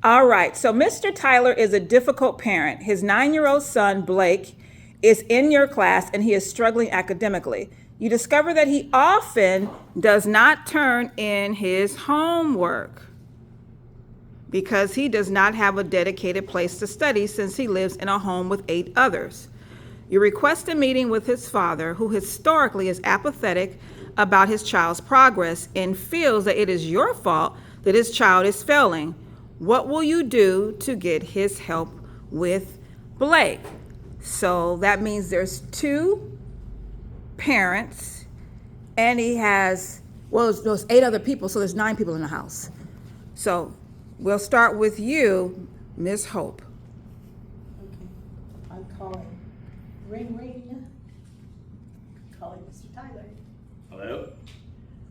All right, so Mr. Tyler is a difficult parent. His 9-year-old son, Blake, is in your class and he is struggling academically. You discover that he often does not turn in his homework because he does not have a dedicated place to study since he lives in a home with 8 others. You request a meeting with his father, who historically is apathetic about his child's progress and feels that it is your fault that his child is failing. What will you do to get his help with Blake? So that means there's 2 parents, and he has, well, there's 8 other people, so there's 9 people in the house. So we'll start with you, Miss Hope. Okay, I'm calling. Ring, ring. Calling Mr. Tyler. Hello?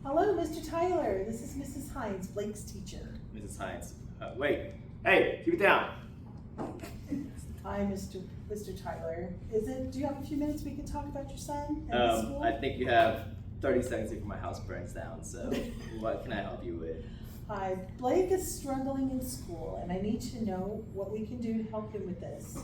Hello, Mr. Tyler. This is Mrs. Hines, Blake's teacher. Mrs. Hines. Wait. Hey, keep it down. Hi, Mr. Tyler. Do you have a few minutes we can talk about your son and his school? I think you have 30 seconds before my house burns down, so what can I help you with? Hi, Blake is struggling in school, and I need to know what we can do to help him with this.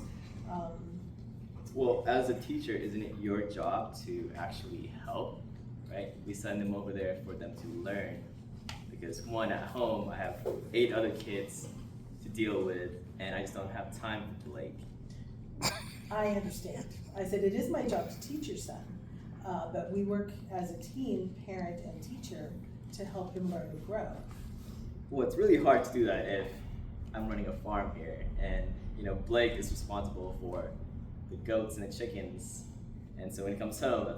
Well, as a teacher, isn't it your job to actually help, right? We send them over there for them to learn. Because one, at home, I have 8 other kids to deal with, and I just don't have time for Blake. I understand. I said it is my job to teach your son, but we work as a team, parent and teacher, to help him learn and grow. Well, it's really hard to do that if I'm running a farm here, and Blake is responsible for the goats and the chickens, and so when he comes home,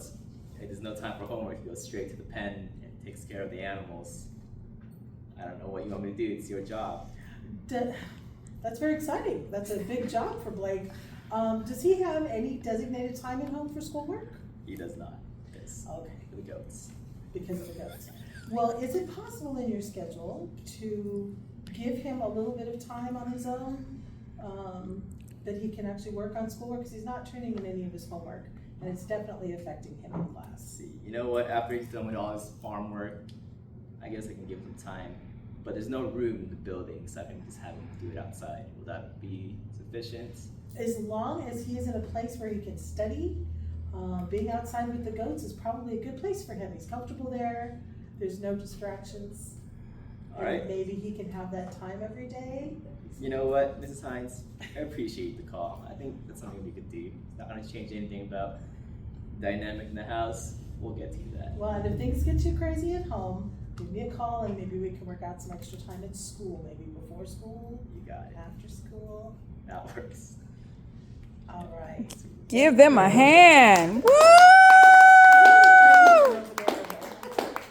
there's no time for homework. He goes straight to the pen and takes care of the animals. I don't know what you want me to do. It's your job. That's very exciting. That's a big job for Blake. Does he have any designated time at home for schoolwork? He does not. It's okay. For the goats. Because of the goats. Well, is it possible in your schedule to give him a little bit of time on his own that he can actually work on schoolwork? Because he's not turning in any of his homework, and it's definitely affecting him in class. See, you know what? After he's done with all his farm work, I guess I can give him time. But there's no room in the building, so I can just have him do it outside. Will that be sufficient? As long as he is in a place where he can study, being outside with the goats is probably a good place for him. He's comfortable there. There's no distractions. All right. Maybe he can have that time every day. You know what, Mrs. Hines? I appreciate the call. I think that's something we could do. It's not going to change anything about the dynamic in the house. We'll get to that. Well, and if things get too crazy at home, give me a call and maybe we can work out some extra time at school, maybe before school. You got it. After school. That works. All right. Give them a hand. Woo!